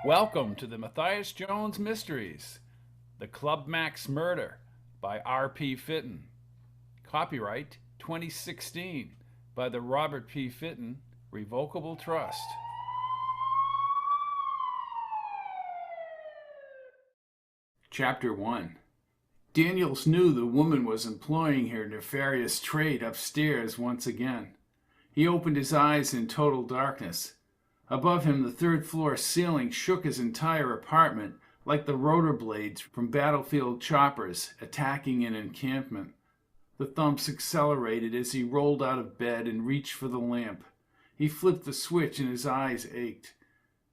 Welcome to the Matthias Jones Mysteries, The Club Max Murder by R.P. Fitton. Copyright 2016 by the Robert P. Fitton Revocable Trust. Chapter 1. Daniels knew the woman was employing her nefarious trade upstairs once again. He opened his eyes in total darkness. Above him, the third-floor ceiling shook his entire apartment like the rotor blades from battlefield choppers attacking an encampment. The thumps accelerated as he rolled out of bed and reached for the lamp. He flipped the switch and his eyes ached.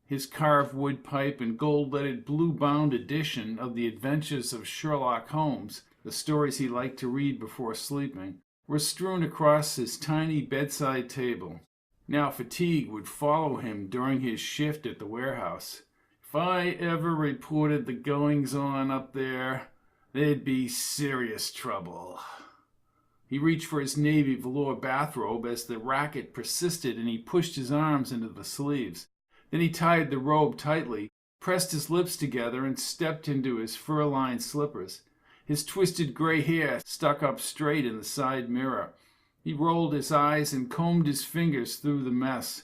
His carved wood pipe and gold-leaded blue-bound edition of The Adventures of Sherlock Holmes, the stories he liked to read before sleeping, were strewn across his tiny bedside table. Now fatigue would follow him during his shift at the warehouse. If I ever reported the goings-on up there, there'd be serious trouble. He reached for his navy velour bathrobe as the racket persisted, and he pushed his arms into the sleeves. Then he tied the robe tightly, pressed his lips together, and stepped into his fur-lined slippers. His twisted gray hair stuck up straight in the side mirror. He rolled his eyes and combed his fingers through the mess.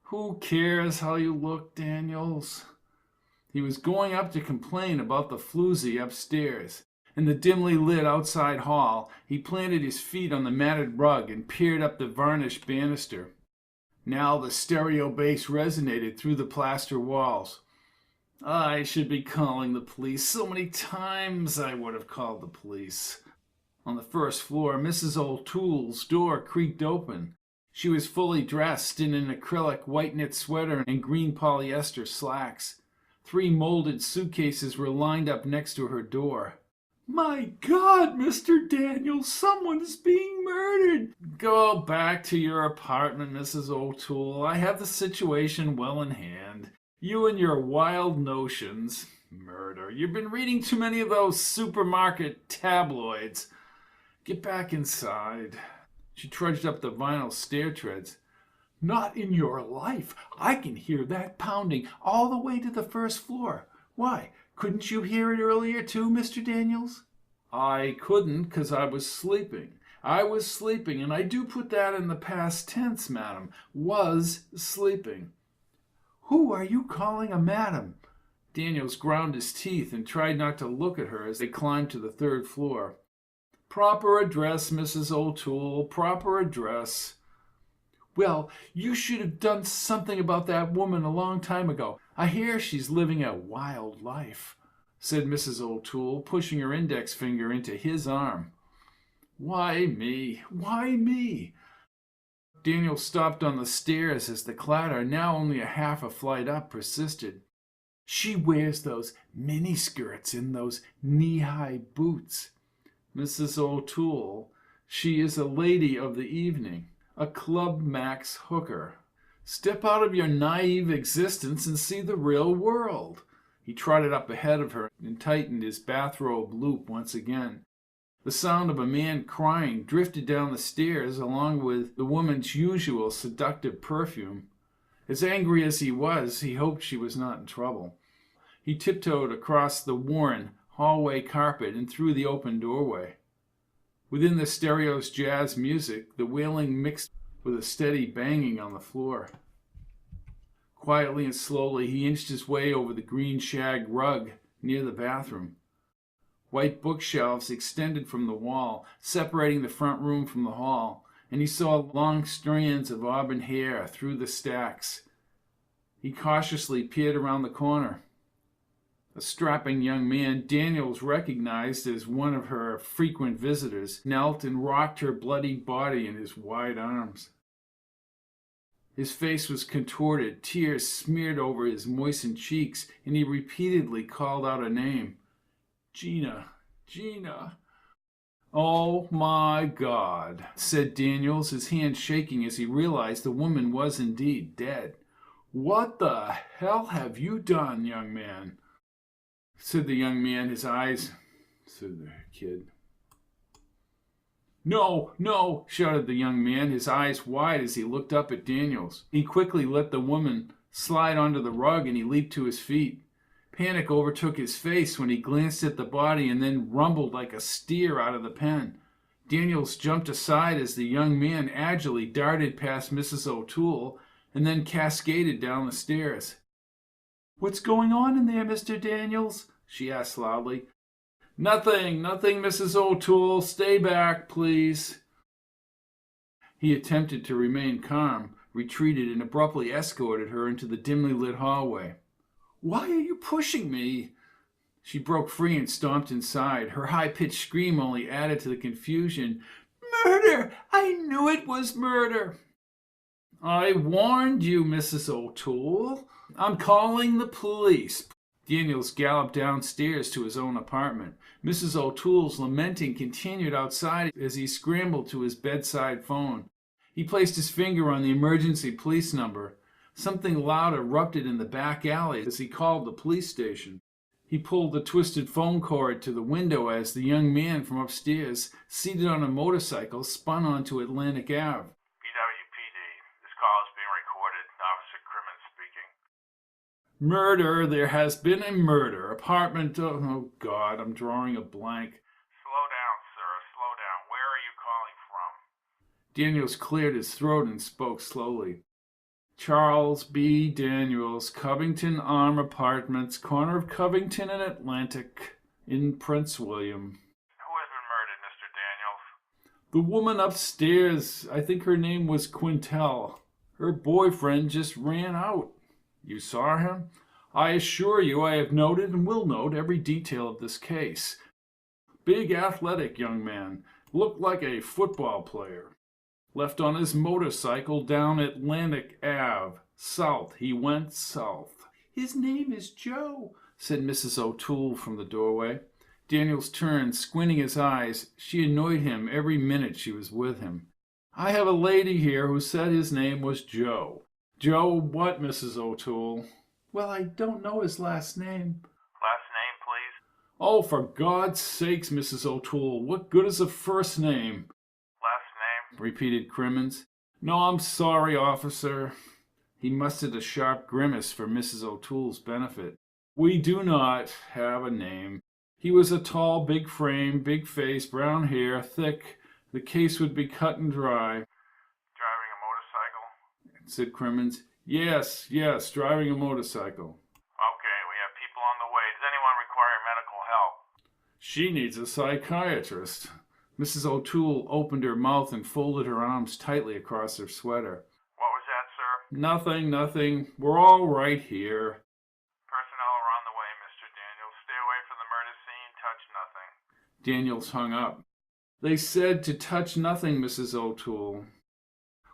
Who cares how you look, Daniels? He was going up to complain about the floozy upstairs. In the dimly lit outside hall, he planted his feet on the matted rug and peered up the varnished banister. Now the stereo bass resonated through the plaster walls. I should be calling the police. So many times I would have called the police. On the first floor, Mrs. O'Toole's door creaked open. She was fully dressed in an acrylic white knit sweater and green polyester slacks. 3 molded suitcases were lined up next to her door. My God, Mr. Daniels, someone's being murdered. Go back to your apartment, Mrs. O'Toole. I have the situation well in hand. You and your wild notions. Murder. You've been reading too many of those supermarket tabloids. Get back inside. She trudged up the vinyl stair treads. Not in your life. I can hear that pounding all the way to the first floor. Why, couldn't you hear it earlier too, Mr. Daniels? I couldn't, 'cause I was sleeping. I was sleeping, and I do put that in the past tense, madam. Was sleeping. Who are you calling a madam? Daniels ground his teeth and tried not to look at her as they climbed to the third floor. Proper address, Mrs. O'Toole, proper address. Well, you should have done something about that woman a long time ago. I hear she's living a wild life, said Mrs. O'Toole, pushing her index finger into his arm. Why me? Why me? Daniel stopped on the stairs as the clatter, now only a half a flight up, persisted. She wears those mini-skirts and those knee-high boots. Mrs. O'Toole, she is a lady of the evening, a Club Max hooker. Step out of your naive existence and see the real world. He trotted up ahead of her and tightened his bathrobe loop once again. The sound of a man crying drifted down the stairs along with the woman's usual seductive perfume. As angry as he was, he hoped she was not in trouble. He tiptoed across the worn hallway carpet and through the open doorway. Within the stereo's jazz music, the wailing mixed with a steady banging on the floor. Quietly and slowly, he inched his way over the green shag rug near the bathroom. White bookshelves extended from the wall, separating the front room from the hall, and he saw long strands of auburn hair through the stacks. He cautiously peered around the corner. A strapping young man Daniels recognized as one of her frequent visitors knelt and rocked her bloody body in his wide arms. His face was contorted, tears smeared over his moistened cheeks, and he repeatedly called out a name. Gina, Gina. Oh my God, said Daniels, his hand shaking as he realized the woman was indeed dead. What the hell have you done, young man? Said the young man, his eyes, said the kid. No, no, shouted the young man, his eyes wide as he looked up at Daniels. He quickly let the woman slide onto the rug, and he leaped to his feet. Panic overtook his face when he glanced at the body and then rumbled like a steer out of the pen. Daniels jumped aside as the young man agilely darted past Mrs. O'Toole and then cascaded down the stairs. "What's going on in there, Mr. Daniels?" she asked loudly. Nothing, Mrs. O'Toole. Stay back, please." He attempted to remain calm, retreated, and abruptly escorted her into the dimly lit hallway. "Why are you pushing me?" She broke free and stomped inside. Her high-pitched scream only added to the confusion. "Murder! I knew it was murder." "I warned you, Mrs. O'Toole. I'm calling the police." Daniels galloped downstairs to his own apartment. Mrs. O'Toole's lamenting continued outside as he scrambled to his bedside phone. He placed his finger on the emergency police number. Something loud erupted in the back alley as he called the police station. He pulled the twisted phone cord to the window as the young man from upstairs, seated on a motorcycle, spun onto Atlantic Ave. PWPD, this call is being recorded. Officer Crimmins speaking. "Murder. There has been a murder. Apartment. Oh, God, I'm drawing a blank." Slow down, sir. Slow down. Where are you calling from? Daniels cleared his throat and spoke slowly. "Charles B. Daniels, Covington Arm Apartments, corner of Covington and Atlantic, in Prince William." Who has been murdered, Mr. Daniels? "The woman upstairs. I think her name was Quintel. Her boyfriend just ran out." "You saw him?" "I assure you I have noted and will note every detail of this case. Big athletic young man. Looked like a football player. Left on his motorcycle down Atlantic Ave. South. He went south." "His name is Joe," said Mrs. O'Toole from the doorway. Daniels turned, squinting his eyes. She annoyed him every minute she was with him. "I have a lady here who said his name was Joe." "Joe what, Mrs. O'Toole?" "Well, I don't know his last name." Last name, please." "Oh, for God's sakes, Mrs. O'Toole, what good is a first name?" Last name? repeated Crimmins. "No, I'm sorry, officer." He mustered a sharp grimace for Mrs. O'Toole's benefit. "We do not have a name. He was a tall, big frame, big face, brown hair, thick. The case would be cut and dry." Driving a motorcycle? said Crimmins. Yes, driving a motorcycle." Okay, we have people on the way. Does anyone require medical help? "She needs a psychiatrist." Mrs. O'Toole opened her mouth and folded her arms tightly across her sweater. What was that, sir? Nothing. We're all right here." Personnel are on the way, Mr. Daniels. Stay away from the murder scene. Touch nothing. Daniels hung up. "They said to touch nothing, Mrs. O'Toole."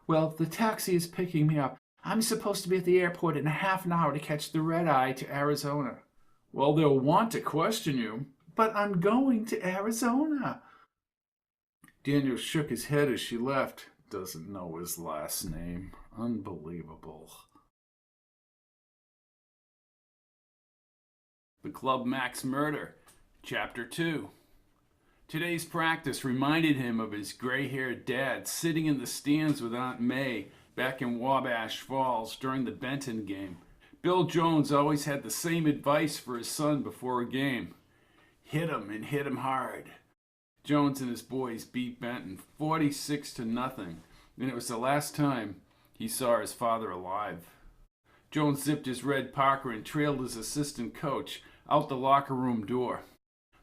"Well, the taxi is picking me up. I'm supposed to be at the airport in half an hour to catch the red-eye to Arizona." "Well, they'll want to question you." "But I'm going to Arizona." Daniels shook his head as she left. Doesn't know his last name. Unbelievable. The Club Max Murder, Chapter 2. Today's practice reminded him of his gray-haired dad sitting in the stands with Aunt May back in Wabash Falls during the Benton game. Bill Jones always had the same advice for his son before a game. Hit him and hit him hard. Jones and his boys beat Benton 46-0, and it was the last time he saw his father alive. Jones zipped his red Parker and trailed his assistant coach out the locker room door.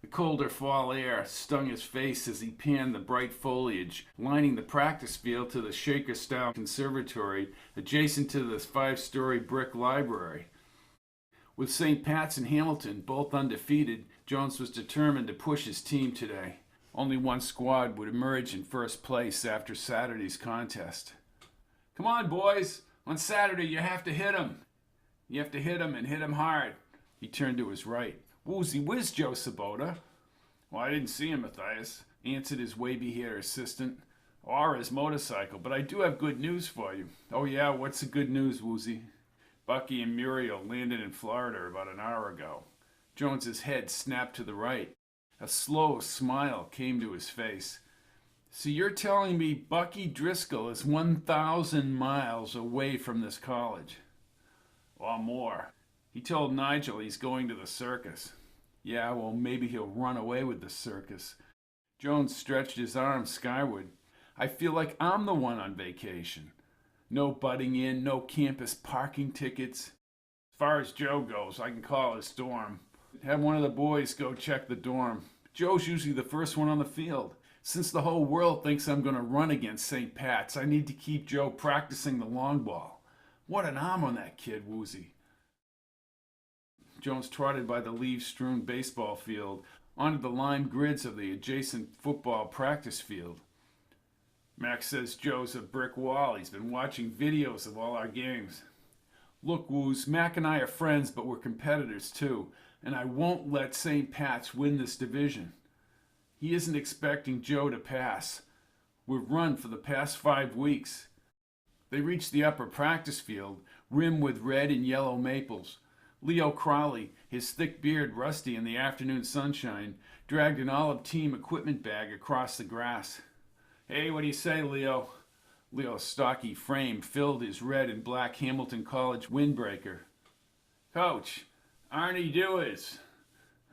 The colder fall air stung his face as he panned the bright foliage lining the practice field to the Shaker-style conservatory adjacent to the 5-story brick library. With St. Pat's and Hamilton both undefeated, Jones was determined to push his team today. Only one squad would emerge in first place after Saturday's contest. "Come on, boys. On Saturday, you have to hit him. You have to hit him and hit him hard." He turned to his right. "Woozy whiz, Joe Sabota." "Well, I didn't see him, Matthias," answered his wavy-haired assistant. "Or his motorcycle, but I do have good news for you." "Oh, yeah? What's the good news, Woozy?" "Bucky and Muriel landed in Florida about an hour ago." Jones's head snapped to the right. A slow smile came to his face. "So you're telling me Bucky Driscoll is 1,000 miles away from this college?" Or more. He told Nigel he's going to the circus. Yeah, well, maybe he'll run away with the circus. Jones stretched his arms skyward. I feel like I'm the one on vacation. No butting in, no campus parking tickets. As far as Joe goes, I can call his dorm. Have one of the boys go check the dorm. Joe's usually the first one on the field. Since the whole world thinks I'm going to run against St. Pat's, I need to keep Joe practicing the long ball. What an arm on that kid, Woozy. Jones trotted by the leaf-strewn baseball field onto the lime grids of the adjacent football practice field. Max says Joe's a brick wall. He's been watching videos of all our games. Look, Woos, Mac and I are friends, but we're competitors too, and I won't let St. Pat's win this division. He isn't expecting Joe to pass. We've run for the past 5 weeks. They reached the upper practice field, rimmed with red and yellow maples. Leo Crowley, his thick beard rusty in the afternoon sunshine, dragged an olive team equipment bag across the grass. Hey, what do you say, Leo? Leo's stocky frame filled his red and black Hamilton College windbreaker. Coach, Arnie Dewars.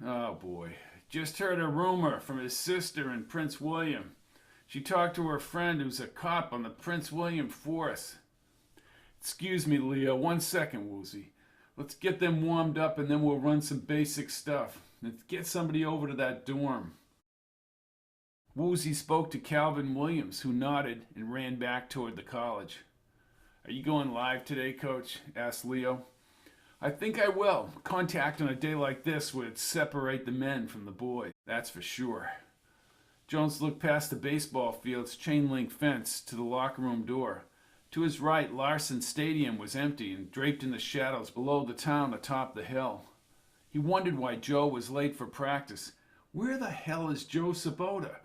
Oh, boy. Just heard a rumor from his sister in Prince William. She talked to her friend who's a cop on the Prince William force. Excuse me, Leo. 1 second, Woozy. Let's get them warmed up and then we'll run some basic stuff. Let's get somebody over to that dorm. Woozy spoke to Calvin Williams, who nodded and ran back toward the college. Are you going live today, Coach? Asked Leo. I think I will. Contact on a day like this would separate the men from the boys, that's for sure. Jones looked past the baseball field's chain-link fence to the locker room door. To his right, Larson Stadium was empty and draped in the shadows below the town atop the hill. He wondered why Joe was late for practice. Where the hell is Joe Sabota?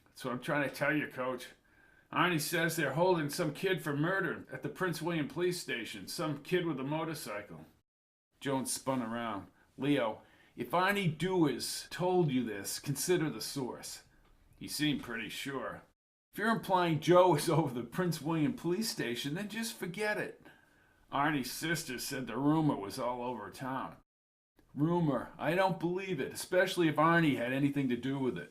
That's what I'm trying to tell you, Coach. Arnie says they're holding some kid for murder at the Prince William police station, some kid with a motorcycle. Jones spun around. Leo, if Arnie Dewars told you this, consider the source. He seemed pretty sure. If you're implying Joe is over the Prince William police station, then just forget it. Arnie's sister said the rumor was all over town. Rumor? I don't believe it, especially if Arnie had anything to do with it.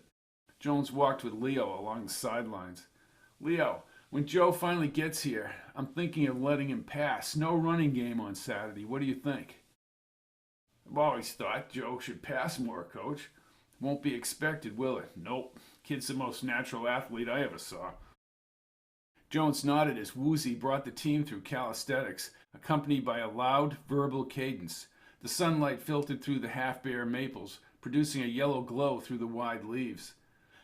Jones walked with Leo along the sidelines. Leo, when Joe finally gets here, I'm thinking of letting him pass. No running game on Saturday. What do you think? I've always thought Joe should pass more, Coach. Won't be expected, will it? Nope. Kid's the most natural athlete I ever saw. Jones nodded as Woozy brought the team through calisthenics, accompanied by a loud, verbal cadence. The sunlight filtered through the half-bare maples, producing a yellow glow through the wide leaves.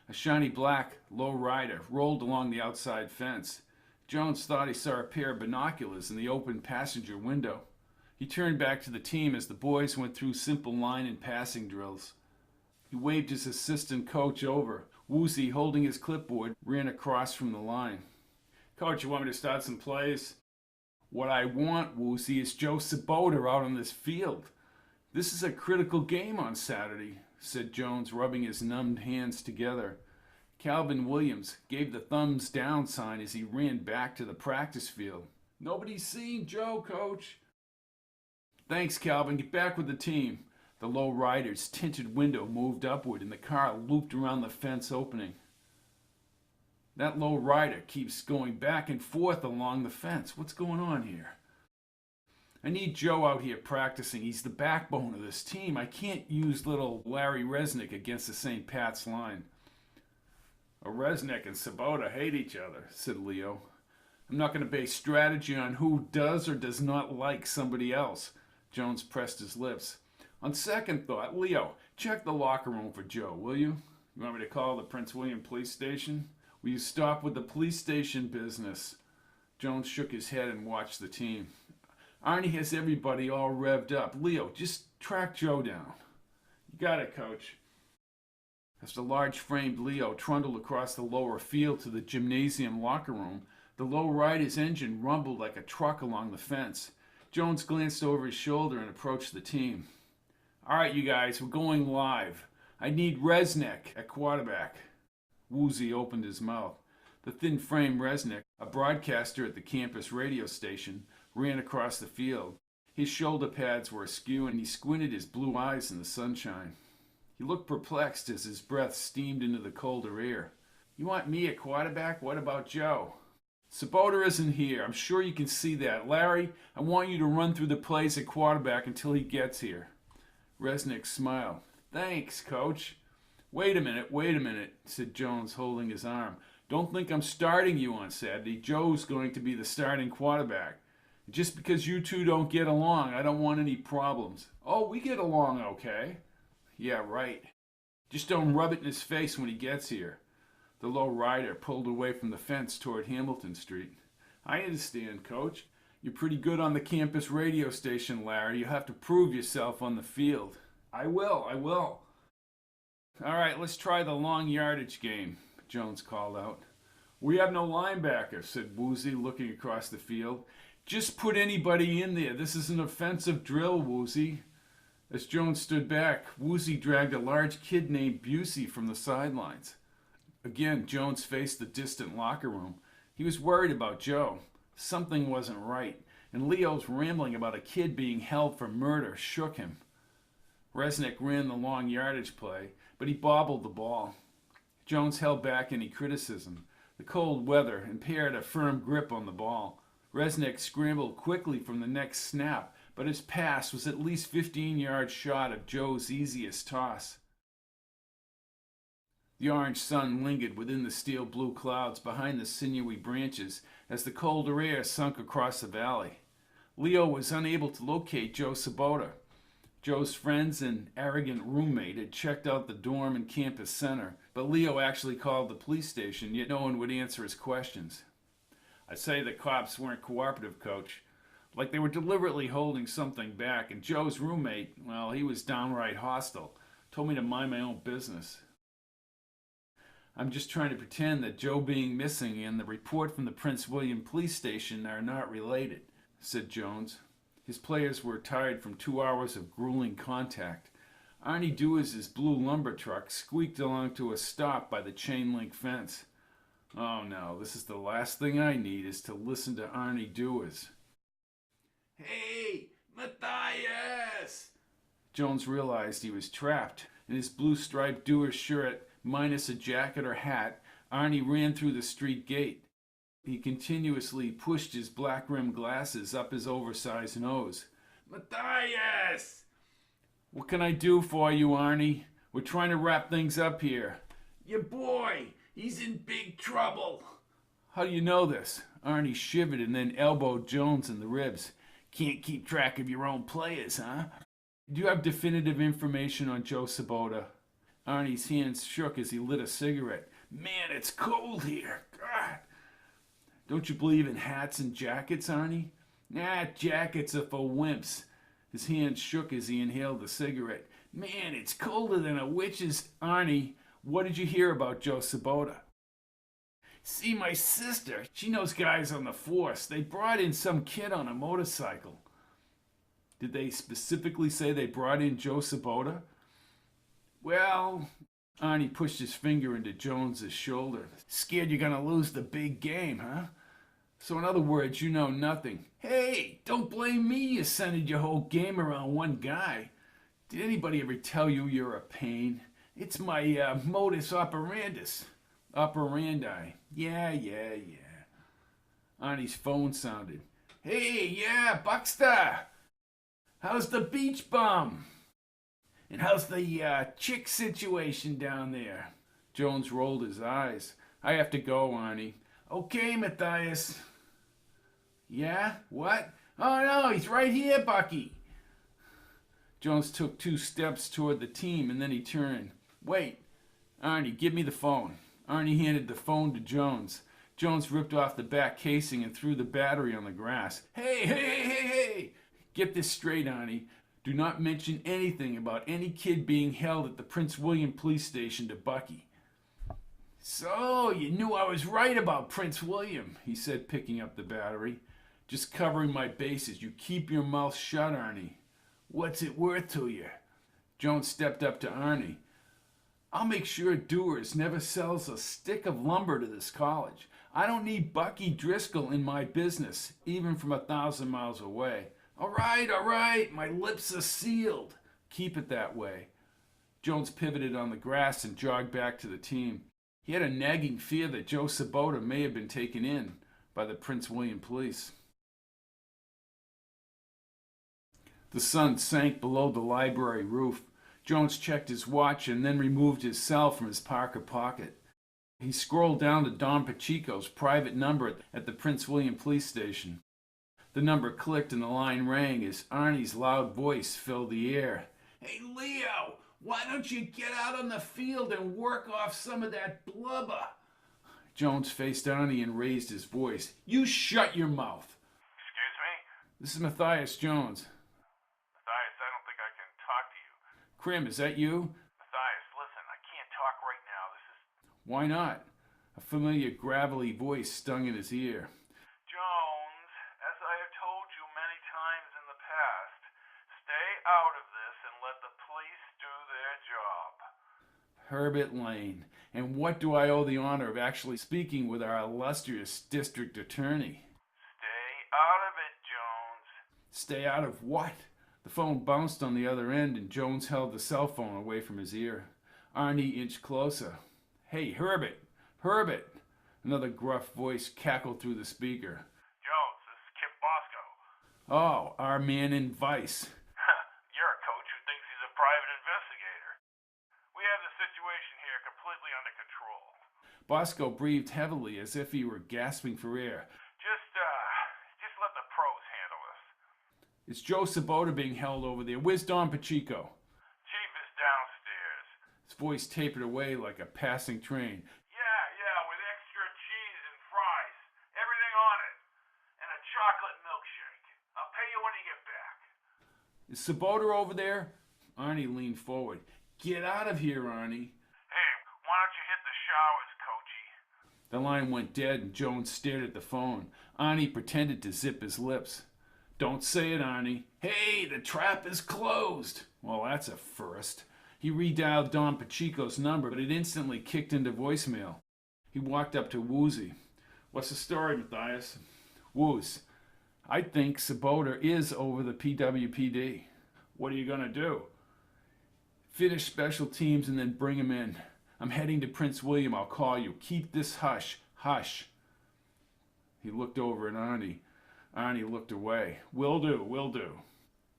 A shiny black low rider rolled along the outside fence. Jones thought he saw a pair of binoculars in the open passenger window. He turned back to the team as the boys went through simple line and passing drills. He waved his assistant coach over. Woozy, holding his clipboard, ran across from the line. Coach, you want me to start some plays? What I want, Woozy, is Joe Sabota out on this field. This is a critical game on Saturday, said Jones, rubbing his numbed hands together. Calvin Williams gave the thumbs down sign as he ran back to the practice field. Nobody's seen Joe, Coach. Thanks, Calvin. Get back with the team. The low rider's tinted window moved upward and the car looped around the fence opening. That low rider keeps going back and forth along the fence. What's going on here? I need Joe out here practicing. He's the backbone of this team. I can't use little Larry Resnick against the St. Pat's line. Resnick and Sabota hate each other, said Leo. I'm not going to base strategy on who does or does not like somebody else. Jones pressed his lips. On second thought, Leo, check the locker room for Joe, will you? You want me to call the Prince William police station? Will you stop with the police station business? Jones shook his head and watched the team. Arnie has everybody all revved up. Leo, just track Joe down. You got it, Coach. As the large-framed Leo trundled across the lower field to the gymnasium locker room, the low rider's engine rumbled like a truck along the fence. Jones glanced over his shoulder and approached the team. All right, you guys, we're going live. I need Resnick at quarterback. Woozy opened his mouth. The thin-framed Resnick, a broadcaster at the campus radio station, ran across the field. His shoulder pads were askew and he squinted his blue eyes in the sunshine. He looked perplexed as his breath steamed into the colder air. You want me at quarterback? What about Joe? Sabota isn't here. I'm sure you can see that. Larry, I want you to run through the plays at quarterback until he gets here. Resnick smiled. Thanks, Coach. Wait a minute, said Jones, holding his arm. Don't think I'm starting you on Saturday. Joe's going to be the starting quarterback. Just because you two don't get along, I don't want any problems. Oh, we get along okay. Yeah, right. Just don't rub it in his face when he gets here. The low rider pulled away from the fence toward Hamilton Street. I understand, Coach. You're pretty good on the campus radio station, Larry. You have to prove yourself on the field. I will. All right, let's try the long yardage game, Jones called out. We have no linebacker, said Woozy, looking across the field. Just put anybody in there. This is an offensive drill, Woozy. As Jones stood back, Woozy dragged a large kid named Busey from the sidelines. Again, Jones faced the distant locker room. He was worried about Joe. Something wasn't right, and Leo's rambling about a kid being held for murder shook him. Resnick ran the long yardage play, but he bobbled the ball. Jones held back any criticism. The cold weather impaired a firm grip on the ball. Resnick scrambled quickly from the next snap, but his pass was at least 15 yards short of Joe's easiest toss. The orange sun lingered within the steel-blue clouds behind the sinewy branches as the colder air sunk across the valley. Leo was unable to locate Joe Sabota. Joe's friends and arrogant roommate had checked out the dorm and campus center, but Leo actually called the police station, yet no one would answer his questions. I'd say the cops weren't cooperative, Coach. Like they were deliberately holding something back, and Joe's roommate, well, he was downright hostile. Told me to mind my own business. I'm just trying to pretend that Joe being missing and the report from the Prince William police station are not related, said Jones. His players were tired from 2 hours of grueling contact. Arnie Dewars' blue lumber truck squeaked along to a stop by the chain-link fence. Oh no, this is the last thing I need is to listen to Arnie Dewars. Hey, Matthias! Jones realized he was trapped. In his blue-striped Dewars shirt, minus a jacket or hat, Arnie ran through the street gate. He continuously pushed his black-rimmed glasses up his oversized nose. Matthias! What can I do for you, Arnie? We're trying to wrap things up here. Your boy, he's in big trouble. How do you know this? Arnie shivered and then elbowed Jones in the ribs. Can't keep track of your own players, huh? Do you have definitive information on Joe Sabota? Arnie's hands shook as he lit a cigarette. Man, it's cold here. God. Don't you believe in hats and jackets, Arnie? Nah, jackets are for wimps. His hands shook as he inhaled the cigarette. Man, it's colder than a witch's. Arnie, what did you hear about Joe Sabota? See, my sister, she knows guys on the force. They brought in some kid on a motorcycle. Did they specifically say they brought in Joe Sabota? Well, Arnie pushed his finger into Jones's shoulder. Scared you're gonna lose the big game, huh? So in other words, you know nothing. Hey, don't blame me you centered your whole game around one guy. Did anybody ever tell you you're a pain? It's my modus operandus. Operandi. Yeah. Arnie's phone sounded. Hey, yeah, Buckster. How's the beach bum? And how's the chick situation down there? Jones rolled his eyes. I have to go, Arnie. Okay, Matthias. Yeah? What? Oh, no, he's right here, Bucky. Jones took 2 steps toward the team, and then he turned. Wait. Arnie, give me the phone. Arnie handed the phone to Jones. Jones ripped off the back casing and threw the battery on the grass. Hey! Get this straight, Arnie. Do not mention anything about any kid being held at the Prince William police station to Bucky. So, you knew I was right about Prince William, he said, picking up the battery. Just covering my bases. You keep your mouth shut, Arnie. What's it worth to you? Jones stepped up to Arnie. I'll make sure Dewars never sells a stick of lumber to this college. I don't need Bucky Driscoll in my business, even from 1,000 miles away. All right, my lips are sealed. Keep it that way. Jones pivoted on the grass and jogged back to the team. He had a nagging fear that Joe Sabota may have been taken in by the Prince William police. The sun sank below the library roof. Jones checked his watch and then removed his cell from his Parker pocket. He scrolled down to Don Pacheco's private number at the Prince William police station. The number clicked and the line rang as Arnie's loud voice filled the air. Hey, Leo, why don't you get out on the field and work off some of that blubber? Jones faced Arnie and raised his voice. You shut your mouth. Excuse me? This is Matthias Jones. Matthias, I don't think I can talk to you. Krim, is that you? Matthias, listen, I can't talk right now. This is... Why not? A familiar gravelly voice stung in his ear. Jones, as I have told you many times in the past, stay out of this and let the police do their job. Herbert Lane. And what do I owe the honor of actually speaking with our illustrious district attorney? Stay out of it, Jones. Stay out of what? The phone bounced on the other end and Jones held the cell phone away from his ear. Arnie inched closer. Hey, Herbert! Herbert! Another gruff voice cackled through the speaker. Jones, this is Kip Bosco. Oh, our man in Vice. You're a coach who thinks he's a private investigator. We have the situation here completely under control. Bosco breathed heavily as if he were gasping for air. Just let the pros handle this. Is Joe Sabota being held over there? Where's Don Pacheco? Chief is downstairs. His voice tapered away like a passing train. Yeah, with extra cheese and fries. Everything on it. And a chocolate milkshake. I'll pay you when you get back. Is Sabota over there? Arnie leaned forward. Get out of here, Arnie. Hey, why don't you hit the showers, Coachy? The line went dead and Jones stared at the phone. Arnie pretended to zip his lips. Don't say it, Arnie. Hey, the trap is closed. Well, that's a first. He redialed Don Pacheco's number, but it instantly kicked into voicemail. He walked up to Woozy. What's the story, Matthias? Wooz. I think Sabota is over the PWPD. What are you going to do? Finish special teams and then bring him in. I'm heading to Prince William. I'll call you. Keep this hush. Hush. He looked over at Arnie. Arnie looked away. Will do.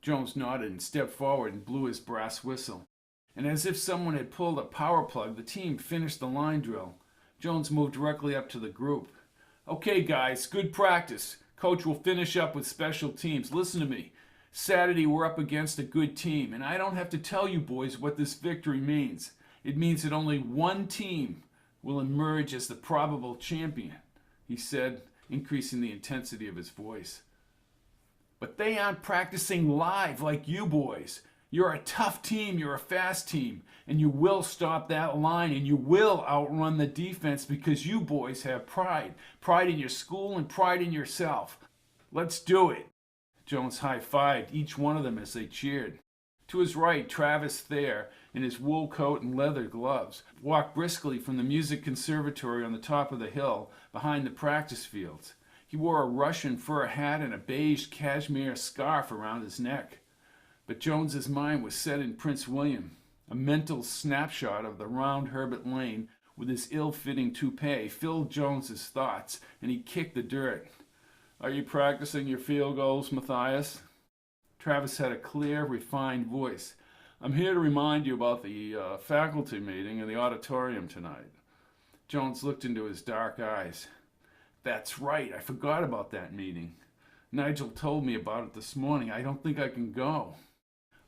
Jones nodded and stepped forward and blew his brass whistle. And as if someone had pulled a power plug, the team finished the line drill. Jones moved directly up to the group. Okay, guys, good practice. Coach will finish up with special teams. Listen to me. Saturday we're up against a good team, and I don't have to tell you boys what this victory means. It means that only one team will emerge as the probable champion, he said, increasing the intensity of his voice. But they aren't practicing live like you boys. You're a tough team, you're a fast team, and you will stop that line and you will outrun the defense because you boys have pride. Pride in your school and pride in yourself. Let's do it. Jones high-fived each one of them as they cheered. To his right, Travis Thayer, in his wool coat and leather gloves, walked briskly from the music conservatory on the top of the hill behind the practice fields. He wore a Russian fur hat and a beige cashmere scarf around his neck. But Jones's mind was set in Prince William. A mental snapshot of the round Herbert Lane with his ill-fitting toupee filled Jones's thoughts, and he kicked the dirt. Are you practicing your field goals, Matthias? Travis had a clear, refined voice. I'm here to remind you about the faculty meeting in the auditorium tonight. Jones looked into his dark eyes. That's right, I forgot about that meeting. Nigel told me about it this morning. I don't think I can go.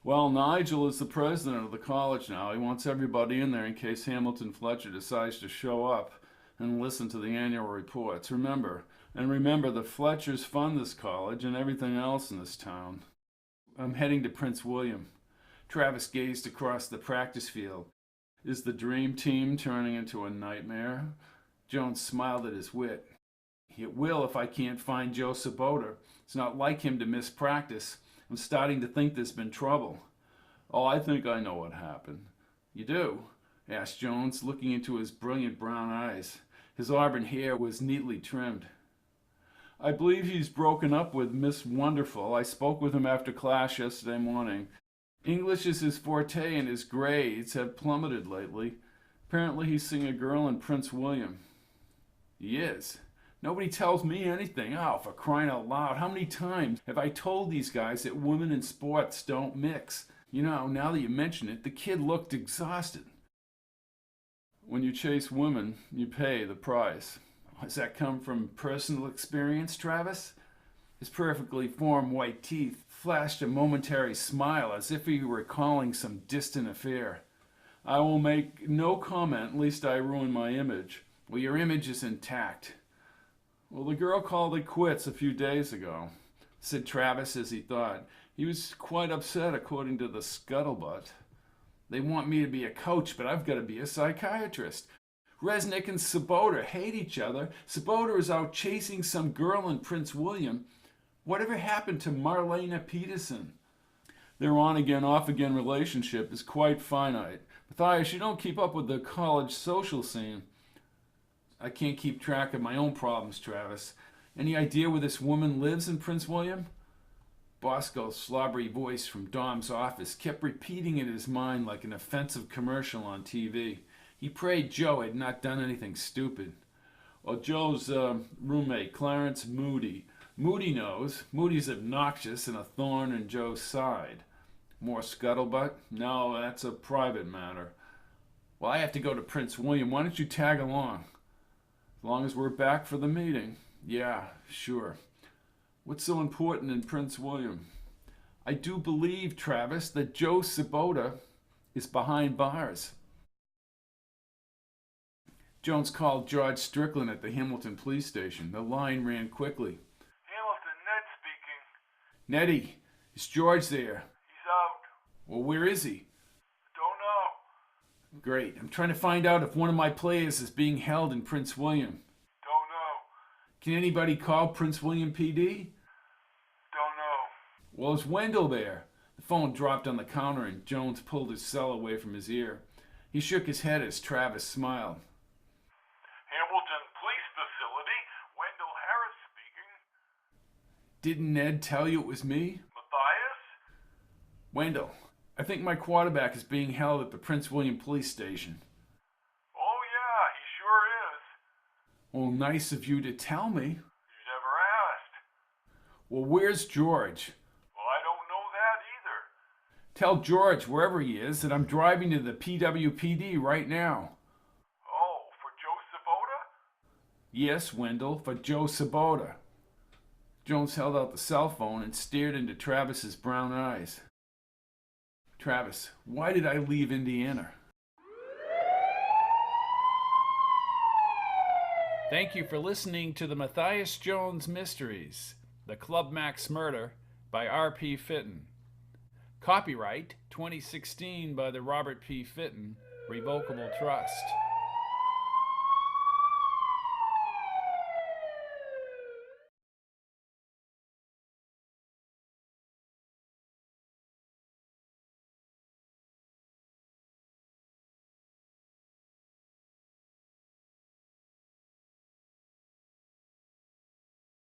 Well, Nigel is the president of the college now. He wants everybody in there in case Hamilton Fletcher decides to show up and listen to the annual reports. Remember, the Fletchers fund this college and everything else in this town. I'm heading to Prince William. Travis gazed across the practice field. Is the dream team turning into a nightmare? Jones smiled at his wit. It will if I can't find Joe Sabota. It's not like him to miss practice. I'm starting to think there's been trouble. Oh, I think I know what happened. You do? Asked Jones, looking into his brilliant brown eyes. His auburn hair was neatly trimmed. I believe he's broken up with Miss Wonderful. I spoke with him after class yesterday morning. English is his forte and his grades have plummeted lately. Apparently he's seeing a girl in Prince William. He is. Nobody tells me anything. Oh, for crying out loud. How many times have I told these guys that women and sports don't mix? You know, now that you mention it, the kid looked exhausted. When you chase women, you pay the price. Does that come from personal experience, Travis? His perfectly formed white teeth flashed a momentary smile as if he were recalling some distant affair. I will make no comment lest I ruin my image. Well, your image is intact. Well, the girl called it quits a few days ago, said Travis as he thought. He was quite upset according to the scuttlebutt. They want me to be a coach, but I've got to be a psychiatrist. Resnick and Sabota hate each other. Sabota is out chasing some girl in Prince William. Whatever happened to Marlena Peterson? Their on-again, off-again relationship is quite finite. Matthias, you don't keep up with the college social scene. I can't keep track of my own problems, Travis. Any idea where this woman lives in Prince William? Bosco's slobbery voice from Dom's office kept repeating in his mind like an offensive commercial on TV. He prayed Joe had not done anything stupid. Well, Joe's roommate, Clarence Moody. Moody knows. Moody's obnoxious and a thorn in Joe's side. More scuttlebutt? No, that's a private matter. Well, I have to go to Prince William. Why don't you tag along? As long as we're back for the meeting. Yeah, sure. What's so important in Prince William? I do believe, Travis, that Joe Sabota is behind bars. Jones called George Strickland at the Hamilton police station. The line ran quickly. Hamilton, Ned speaking. Nettie, is George there? He's out. Well, where is he? Don't know. Great. I'm trying to find out if one of my players is being held in Prince William. Don't know. Can anybody call Prince William PD? Don't know. Well, is Wendell there? The phone dropped on the counter and Jones pulled his cell away from his ear. He shook his head as Travis smiled. Hamilton Police Facility. Wendell Harris speaking. Didn't Ned tell you it was me? Matthias? Wendell, I think my quarterback is being held at the Prince William police station. Oh, yeah, he sure is. Well, nice of you to tell me. You never asked. Well, where's George? Well, I don't know that either. Tell George, wherever he is, that I'm driving to the PWPD right now. Oh, for Joe Sabota? Yes, Wendell, for Joe Sabota. Jones held out the cell phone and stared into Travis's brown eyes. Travis, why did I leave Indiana? Thank you for listening to the Matthias Jones Mysteries, The Club Max Murder by R.P. Fitton. Copyright 2016 by the Robert P. Fitton Revocable Trust.